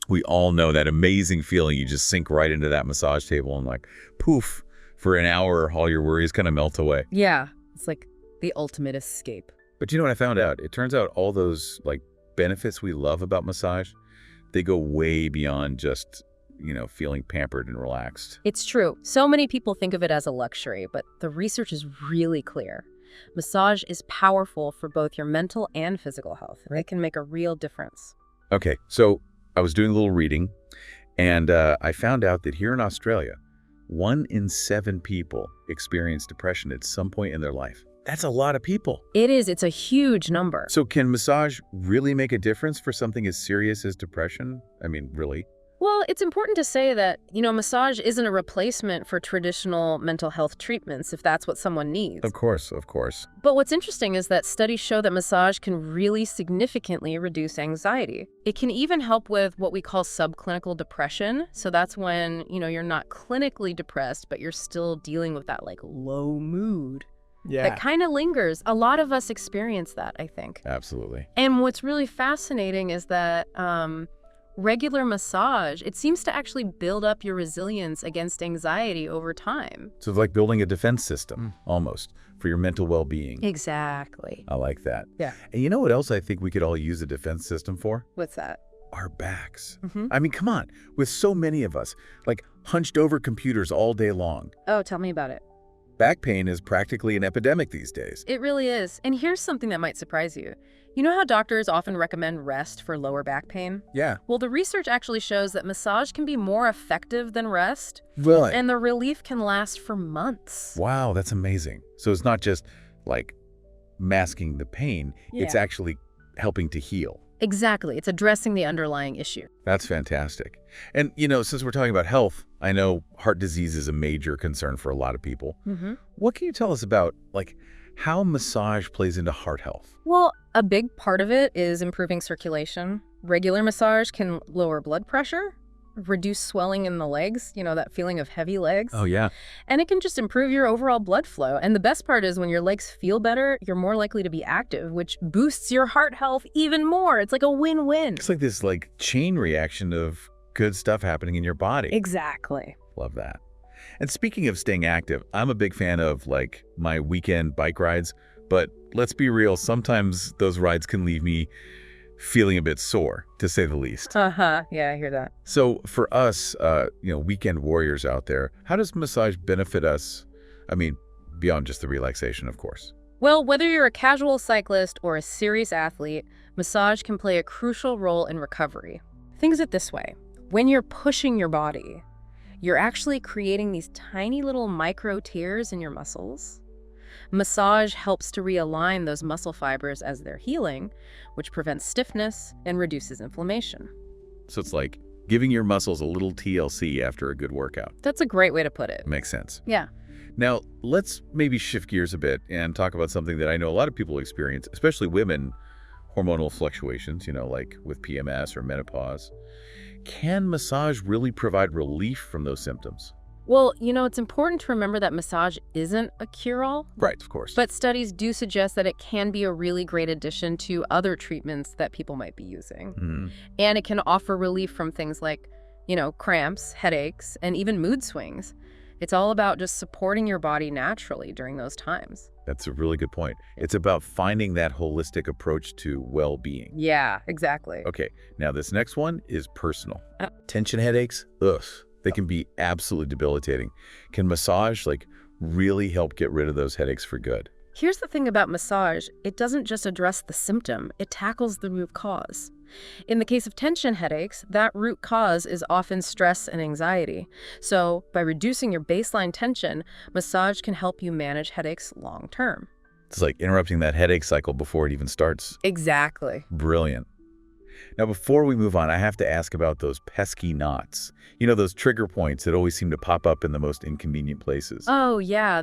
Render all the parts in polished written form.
We all know that amazing feeling. You just sink right into that massage table and like, poof, for an hour, all your worries kind of melt away. Yeah, it's like the ultimate escape. But you know what I found out? It turns out all those like benefits we love about massage, they go way beyond just, feeling pampered and relaxed. It's true. So many people think of it as a luxury, but the research is really clear. Massage is powerful for both your mental and physical health. Right. It can make a real difference. Okay, so I was doing a little reading, and I found out that here in Australia, 1 in 7 people experience depression at some point in their life. That's a lot of people. It is. It's a huge number. So can massage really make a difference for something as serious as depression? I mean, really? Well, it's important to say that, massage isn't a replacement for traditional mental health treatments if that's what someone needs. Of course, of course. But what's interesting is that studies show that massage can really significantly reduce anxiety. It can even help with what we call subclinical depression. So that's when, you're not clinically depressed, but you're still dealing with that like low mood. Yeah. That kind of lingers. A lot of us experience that, I think. Absolutely. And what's really fascinating is that regular massage, it seems to actually build up your resilience against anxiety over time. So it's like building a defense system, almost, for your mental well-being. Exactly. I like that. Yeah. And you know what else I think we could all use a defense system for? What's that? Our backs. Mm-hmm. I mean, come on. With so many of us, like hunched over computers all day long. Oh, tell me about it. Back pain is practically an epidemic these days. It really is. And here's something that might surprise you. You know how doctors often recommend rest for lower back pain? Yeah. Well, the research actually shows that massage can be more effective than rest. Really? And the relief can last for months. Wow, that's amazing. So it's not just like masking the pain, it's actually helping to heal. Exactly. It's addressing the underlying issue. That's fantastic. And, since we're talking about health, I know heart disease is a major concern for a lot of people. Mm-hmm. What can you tell us about, how massage plays into heart health? Well, a big part of it is improving circulation. Regular massage can lower blood pressure, reduce swelling in the legs, that feeling of heavy legs. Oh, yeah. And it can just improve your overall blood flow. And the best part is when your legs feel better, you're more likely to be active, which boosts your heart health even more. It's like a win-win. It's like this chain reaction of good stuff happening in your body. Exactly. Love that. And speaking of staying active, I'm a big fan of my weekend bike rides, but let's be real, sometimes those rides can leave me feeling a bit sore, to say the least. Uh-huh. Yeah, I hear that. So for us, weekend warriors out there, how does massage benefit us? I mean, beyond just the relaxation, of course. Well, whether you're a casual cyclist or a serious athlete, massage can play a crucial role in recovery. Think of it this way. When you're pushing your body, you're actually creating these tiny little micro tears in your muscles. Massage helps to realign those muscle fibers as they're healing, which prevents stiffness and reduces inflammation. So it's like giving your muscles a little TLC after a good workout. That's a great way to put it. Makes sense. Yeah. Now, let's maybe shift gears a bit and talk about something that I know a lot of people experience, especially women, hormonal fluctuations, like with PMS or menopause. Can massage really provide relief from those symptoms? Well, it's important to remember that massage isn't a cure-all. Right, of course. But studies do suggest that it can be a really great addition to other treatments that people might be using. Mm-hmm. And it can offer relief from things like, cramps, headaches, and even mood swings. It's all about just supporting your body naturally during those times. That's a really good point. It's about finding that holistic approach to well-being. Yeah, exactly. Okay, now this next one is personal. Tension headaches, they can be absolutely debilitating. Can massage really help get rid of those headaches for good? Here's the thing about massage. It doesn't just address the symptom, it tackles the root cause. In the case of tension headaches, that root cause is often stress and anxiety. So by reducing your baseline tension, massage can help you manage headaches long term. It's like interrupting that headache cycle before it even starts. Exactly. Brilliant. Now, before we move on, I have to ask about those pesky knots. Those trigger points that always seem to pop up in the most inconvenient places. Oh, yeah.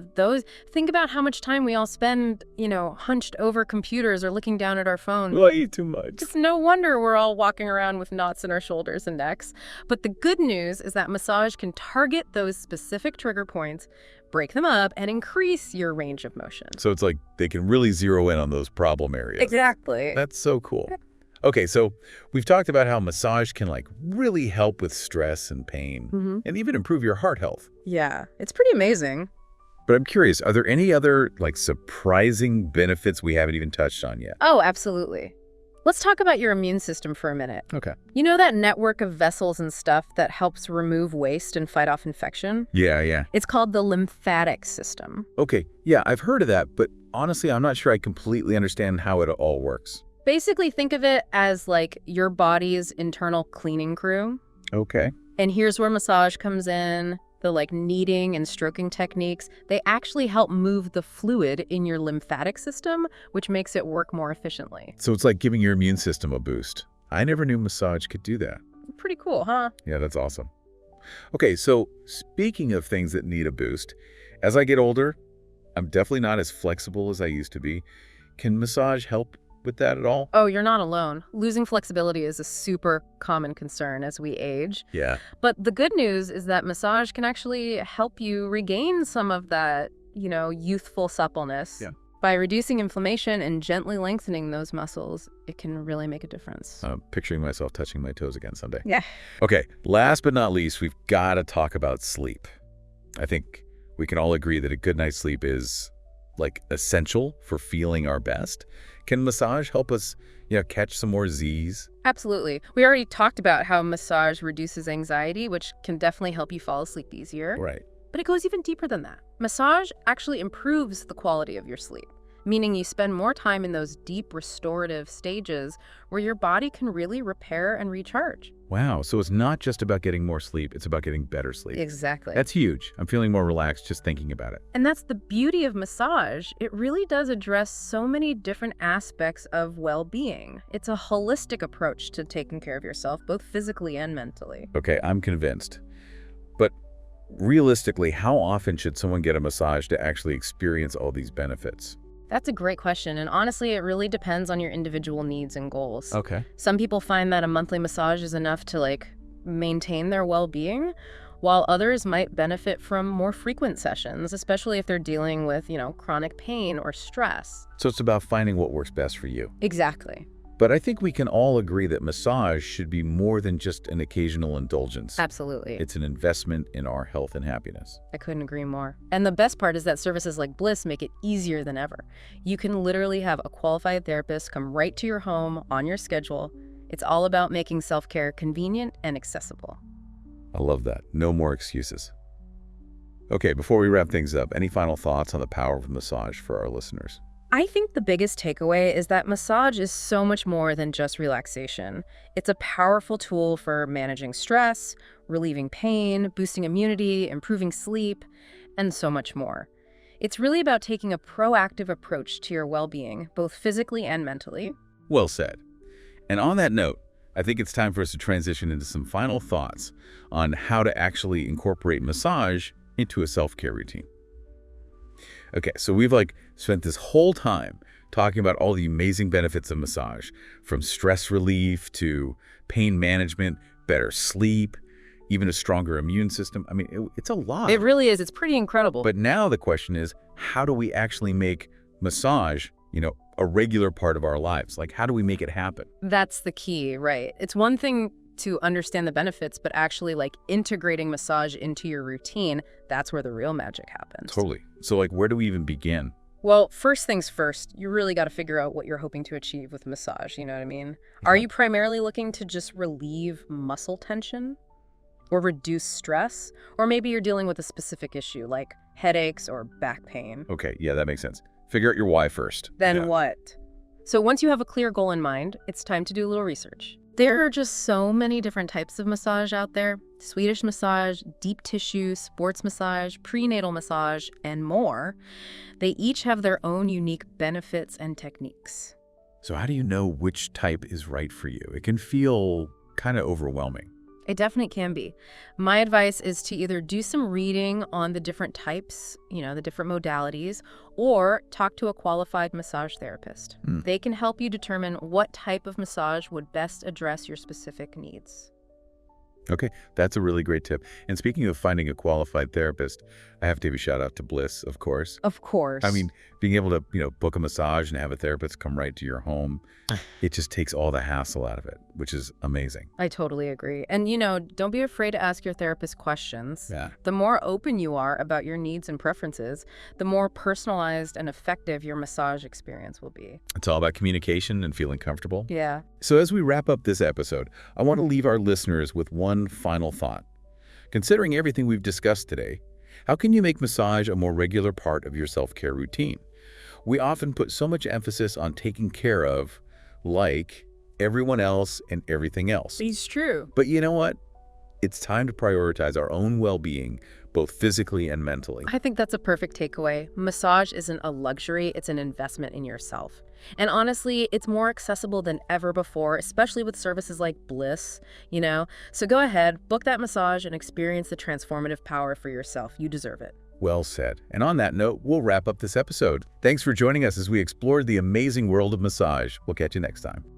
Think about how much time we all spend, hunched over computers or looking down at our phones. Way too much. It's no wonder we're all walking around with knots in our shoulders and necks. But the good news is that massage can target those specific trigger points, break them up, and increase your range of motion. So it's like they can really zero in on those problem areas. Exactly. That's so cool. Okay, so we've talked about how massage can like really help with stress and pain and even improve your heart health. Yeah, it's pretty amazing. But I'm curious, are there any other like surprising benefits we haven't even touched on yet? Oh, absolutely. Let's talk about your immune system for a minute. Okay. You know that network of vessels and stuff that helps remove waste and fight off infection? Yeah. It's called the lymphatic system. Okay, yeah, I've heard of that, but honestly, I'm not sure I completely understand how it all works. Basically, think of it as like your body's internal cleaning crew. Okay. And here's where massage comes in. The like kneading and stroking techniques, they actually help move the fluid in your lymphatic system, which makes it work more efficiently. So it's like giving your immune system a boost. I never knew massage could do that. Pretty cool, huh? Yeah, that's awesome. Okay, so speaking of things that need a boost, as I get older, I'm definitely not as flexible as I used to be. Can massage help with that at all? Oh, you're not alone. Losing flexibility is a super common concern as we age. Yeah. But the good news is that massage can actually help you regain some of that, youthful suppleness. Yeah. By reducing inflammation and gently lengthening those muscles, it can really make a difference. I'm picturing myself touching my toes again someday. Yeah. Okay, last but not least, we've got to talk about sleep. I think we can all agree that a good night's sleep is like essential for feeling our best. Can massage help us, catch some more Z's? Absolutely. We already talked about how massage reduces anxiety, which can definitely help you fall asleep easier. Right. But it goes even deeper than that. Massage actually improves the quality of your sleep, meaning you spend more time in those deep restorative stages where your body can really repair and recharge. Wow, so it's not just about getting more sleep, it's about getting better sleep. Exactly. That's huge. I'm feeling more relaxed just thinking about it. And that's the beauty of massage. It really does address so many different aspects of well-being. It's a holistic approach to taking care of yourself, both physically and mentally. Okay, I'm convinced. But realistically, how often should someone get a massage to actually experience all these benefits? That's a great question, and honestly, it really depends on your individual needs and goals. Okay. Some people find that a monthly massage is enough to maintain their well-being, while others might benefit from more frequent sessions, especially if they're dealing with, chronic pain or stress. So it's about finding what works best for you. Exactly. But I think we can all agree that massage should be more than just an occasional indulgence. Absolutely. It's an investment in our health and happiness. I couldn't agree more. And the best part is that services like Blys make it easier than ever. You can literally have a qualified therapist come right to your home on your schedule. It's all about making self-care convenient and accessible. I love that. No more excuses. Okay, before we wrap things up, any final thoughts on the power of massage for our listeners? I think the biggest takeaway is that massage is so much more than just relaxation. It's a powerful tool for managing stress, relieving pain, boosting immunity, improving sleep, and so much more. It's really about taking a proactive approach to your well-being, both physically and mentally. Well said. And on that note, I think it's time for us to transition into some final thoughts on how to actually incorporate massage into a self-care routine. Okay, so we've spent this whole time talking about all the amazing benefits of massage, from stress relief to pain management, better sleep, even a stronger immune system. I mean, it's a lot. It really is. It's pretty incredible. But now the question is, how do we actually make massage, a regular part of our lives? How do we make it happen? That's the key, right? It's one thing to understand the benefits, but actually integrating massage into your routine, that's where the real magic happens. Totally. So where do we even begin? Well, first things first, you really got to figure out what you're hoping to achieve with massage, you know what I mean? Are you primarily looking to just relieve muscle tension or reduce stress? Or maybe you're dealing with a specific issue like headaches or back pain. Okay, yeah, that makes sense. Figure out your why first. Then what? So once you have a clear goal in mind, it's time to do a little research. There are just so many different types of massage out there. Swedish massage, deep tissue, sports massage, prenatal massage, and more. They each have their own unique benefits and techniques. So how do you know which type is right for you? It can feel kind of overwhelming. It definitely can be. My advice is to either do some reading on the different types, the different modalities, or talk to a qualified massage therapist. They can help you determine what type of massage would best address your specific needs. Okay, that's a really great tip. And speaking of finding a qualified therapist, I have to give a shout out to Blys, of course. Of course. I mean, being able to, book a massage and have a therapist come right to your home, it just takes all the hassle out of it, which is amazing. I totally agree. And, don't be afraid to ask your therapist questions. Yeah. The more open you are about your needs and preferences, the more personalized and effective your massage experience will be. It's all about communication and feeling comfortable. Yeah. So as we wrap up this episode, I want to leave our listeners with one final thought. Considering everything we've discussed today, how can you make massage a more regular part of your self-care routine? We often put so much emphasis on taking care of, like, everyone else and everything else. It's true. But you know what? It's time to prioritize our own well-being, both physically and mentally. I think that's a perfect takeaway. Massage isn't a luxury, it's an investment in yourself. And honestly, it's more accessible than ever before, especially with services like Blys, So go ahead, book that massage and experience the transformative power for yourself. You deserve it. Well said. And on that note, we'll wrap up this episode. Thanks for joining us as we explored the amazing world of massage. We'll catch you next time.